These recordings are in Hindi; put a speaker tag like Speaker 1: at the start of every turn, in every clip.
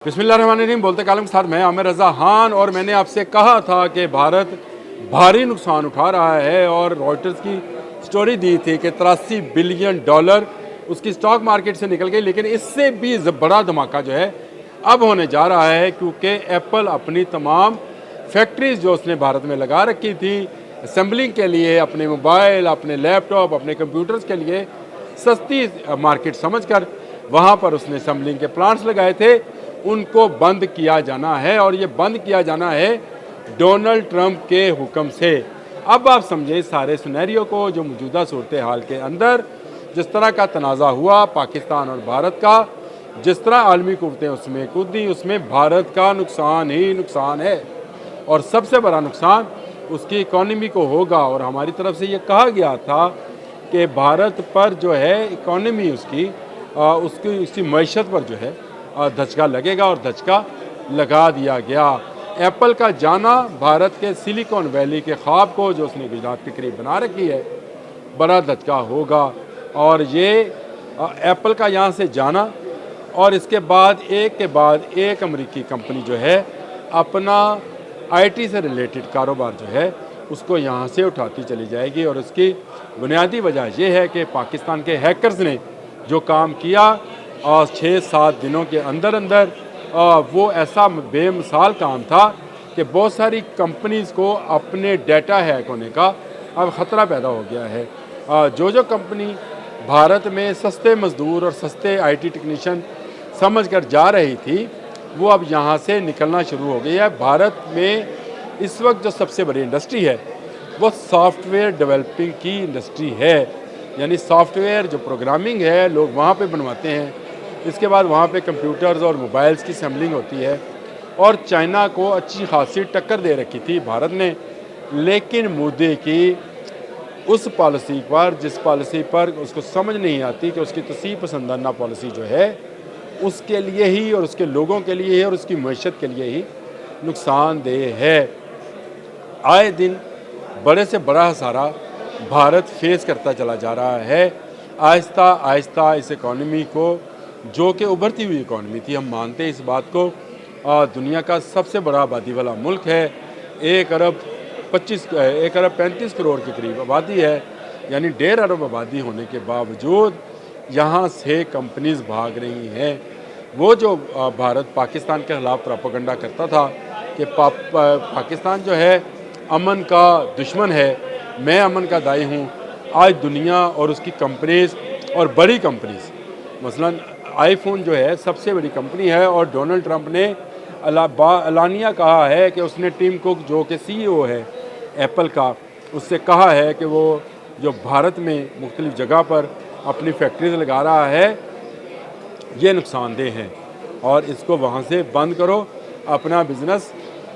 Speaker 1: बिस्मिल्लाहिर्रहमानिर्रहीम। बोलते कालम के साथ मैं आमिर रज़ा खान। और मैंने आपसे कहा था कि भारत भारी नुकसान उठा रहा है और रॉयटर्स की स्टोरी दी थी कि 83 बिलियन डॉलर उसकी स्टॉक मार्केट से निकल गई। लेकिन इससे भी बड़ा धमाका जो है अब होने जा रहा है, क्योंकि एप्पल अपनी तमाम फैक्ट्रीज जो उसने भारत में लगा रखी थी असेंबलिंग के लिए, अपने मोबाइल, अपने लैपटॉप, अपने कंप्यूटर्स के लिए सस्ती मार्केट समझकर वहाँ पर उसने असेंबलिंग के प्लांट्स लगाए थे, उनको बंद किया जाना है। और ये बंद किया जाना है डोनाल्ड ट्रंप के हुक्म से। अब आप समझे सारे सिनेरियो को, जो मौजूदा सूरत हाल के अंदर जिस तरह का तनाज़ा हुआ पाकिस्तान और भारत का, जिस तरह आलमी कुव्वतें उसमें कूदी, उसमें भारत का नुकसान ही नुकसान है और सबसे बड़ा नुकसान उसकी इकॉनमी को होगा। और हमारी तरफ से ये कहा गया था कि भारत पर जो है इकॉनमी उसकी मईशत पर जो है धचका लगेगा, और धचका लगा दिया गया। एप्पल का जाना भारत के सिलिकॉन वैली के ख्वाब को, जो उसने गुजरात के करीब बना रखी है, बड़ा धचका होगा। और ये एप्पल का यहाँ से जाना और इसके बाद एक अमेरिकी कंपनी जो है अपना आईटी से रिलेटेड कारोबार जो है उसको यहाँ से उठाती चली जाएगी। और उसकी बुनियादी वजह यह है कि पाकिस्तान के हैकर्स ने जो काम किया और 6-7 दिनों के अंदर अंदर वो ऐसा बेमिसाल काम था कि बहुत सारी कंपनीज़ को अपने डाटा हैक होने का अब ख़तरा पैदा हो गया है। जो कंपनी भारत में सस्ते मज़दूर और सस्ते आईटी टेक्नीशियन समझकर जा रही थी, वो अब यहाँ से निकलना शुरू हो गई है। भारत में इस वक्त जो सबसे बड़ी इंडस्ट्री है वो सॉफ्टवेयर डेवलपिंग की इंडस्ट्री है, यानी सॉफ्टवेयर जो प्रोग्रामिंग है लोग वहाँ पे बनवाते हैं। इसके बाद वहाँ पे कंप्यूटर्स और मोबाइल्स की असेंबलिंग होती है। और चाइना को अच्छी खासी टक्कर दे रखी थी भारत ने, लेकिन मोदी की उस पॉलिसी पर, जिस पॉलिसी पर उसको समझ नहीं आती कि उसकी तसी पसंदाना पॉलिसी जो है उसके लिए ही और उसके लोगों के लिए ही और उसकी मईशत के लिए ही नुकसानदेह है। आए दिन बड़े से बड़ा हसारा भारत फेस करता चला जा रहा है। आहिस्ता आहिस्ता इस इकॉनमी को, जो कि उभरती हुई इकॉनमी थी, हम मानते हैं इस बात को, दुनिया का सबसे बड़ा आबादी वाला मुल्क है, 1 अरब 35 करोड़ के करीब आबादी है, यानी 1.5 अरब आबादी होने के बावजूद यहाँ से कंपनीज भाग रही हैं। वो जो भारत पाकिस्तान के ख़िलाफ़ प्रोपेगेंडा करता था कि पाकिस्तान जो है अमन का दुश्मन है, मैं अमन का दाई हूँ, आज दुनिया और उसकी कंपनीज और बड़ी कंपनीज, मसलन आईफोन जो है सबसे बड़ी कंपनी है, और डोनाल्ड ट्रंप ने अलानिया कहा है कि उसने टिम कुक, जो कि सीईओ है एप्पल का, उससे कहा है कि वो जो भारत में मुख्तलिफ़ जगह पर अपनी फैक्ट्रीज लगा रहा है ये नुकसानदेह है और इसको वहाँ से बंद करो, अपना बिज़नेस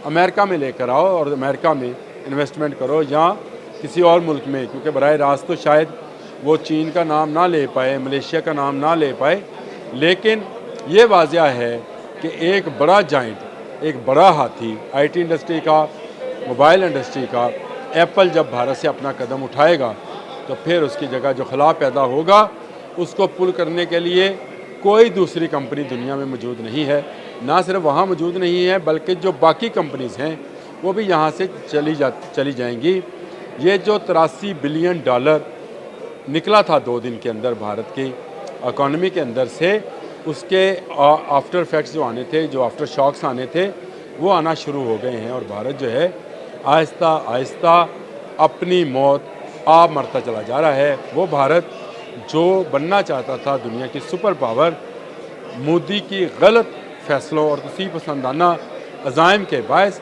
Speaker 1: अमेरिका में लेकर आओ और अमेरिका में इन्वेस्टमेंट करो या किसी और मुल्क में, क्योंकि बराह रास्त तो शायद वो चीन का नाम ना ले पाए, मलेशिया का नाम ना ले पाए, लेकिन ये वाज़ह है कि एक बड़ा जाइंट, एक बड़ा हाथी आईटी इंडस्ट्री का, मोबाइल इंडस्ट्री का, एप्पल जब भारत से अपना कदम उठाएगा तो फिर उसकी जगह जो खला पैदा होगा उसको पुल करने के लिए कोई दूसरी कंपनी दुनिया में मौजूद नहीं है। ना सिर्फ वहाँ मौजूद नहीं है बल्कि जो बाकी कंपनीज़ हैं वो भी यहाँ से चली जाएंगी। ये जो 83 बिलियन डॉलर निकला था 2 दिन के अंदर भारत की इकॉनमी के अंदर से, उसके आफ्टर इफेक्ट्स जो आने थे, जो आफ्टर शॉक्स आने थे, वो आना शुरू हो गए हैं। और भारत जो है आहिस्ता आहिस्ता अपनी मौत आप मरता चला जा रहा है। वो भारत जो बनना चाहता था दुनिया की सुपर पावर, मोदी की गलत फैसलों और तसी पसंदाना अज़ाइम के बायस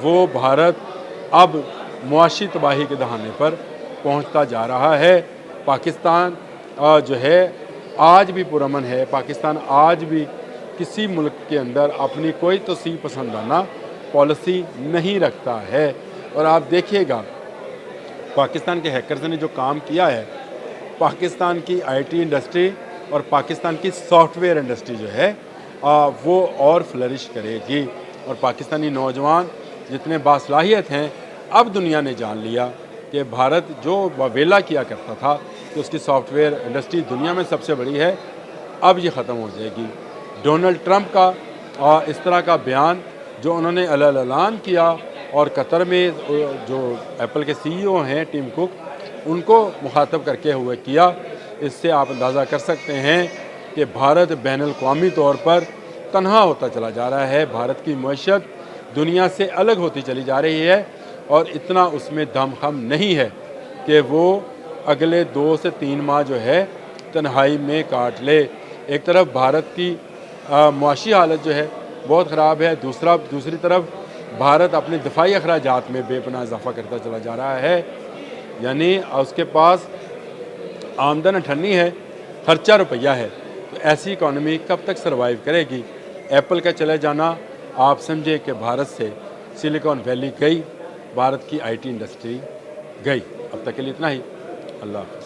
Speaker 1: वो भारत अब मुआशी तबाही के दहाने पर पहुंचता जा रहा है। पाकिस्तान जो है आज भी पुरअमन है, पाकिस्तान आज भी किसी मुल्क के अंदर अपनी कोई तसी पसंदाना पॉलिसी नहीं रखता है। और आप देखिएगा पाकिस्तान के हैकर्स ने जो काम किया है, पाकिस्तान की आईटी इंडस्ट्री और पाकिस्तान की सॉफ्टवेयर इंडस्ट्री जो है वो और फ्लरिश करेगी। और पाकिस्तानी नौजवान जितने बासलाहियत हैं, अब दुनिया ने जान लिया कि भारत जो वेला किया करता था कि उसकी सॉफ्टवेयर इंडस्ट्री दुनिया में सबसे बड़ी है, अब ये ख़त्म हो जाएगी। डोनाल्ड ट्रंप का इस तरह का बयान जो उन्होंने ऐलान किया और कतर में जो एप्पल के सीईओ हैं टिम कुक, उनको मुखातब करके हुए किया, इससे आप अंदाज़ा कर सकते हैं कि भारत बैनुल-अक़वामी तौर पर तन्हा होता चला जा रहा है। भारत की मईशत दुनिया से अलग होती चली जा रही है और इतना उसमें दमखम नहीं है कि वो अगले 2 से 3 माह जो है तन्हाई में काट ले। एक तरफ भारत की मुआशी हालत जो है बहुत ख़राब है, दूसरी तरफ भारत अपने दिफाई अखराजात में बेपनाह इजाफ़ा करता चला जा रहा है। यानी उसके पास आमदन अठन्नी है, खर्चा रुपया है, तो ऐसी इकॉनमी कब तक सर्वाइव करेगी? एप्पल का चले जाना आप समझे कि भारत से सिलिकॉन वैली गई, भारत की IT इंडस्ट्री गई। अब तक के लिए इतना ही। अल्लाह।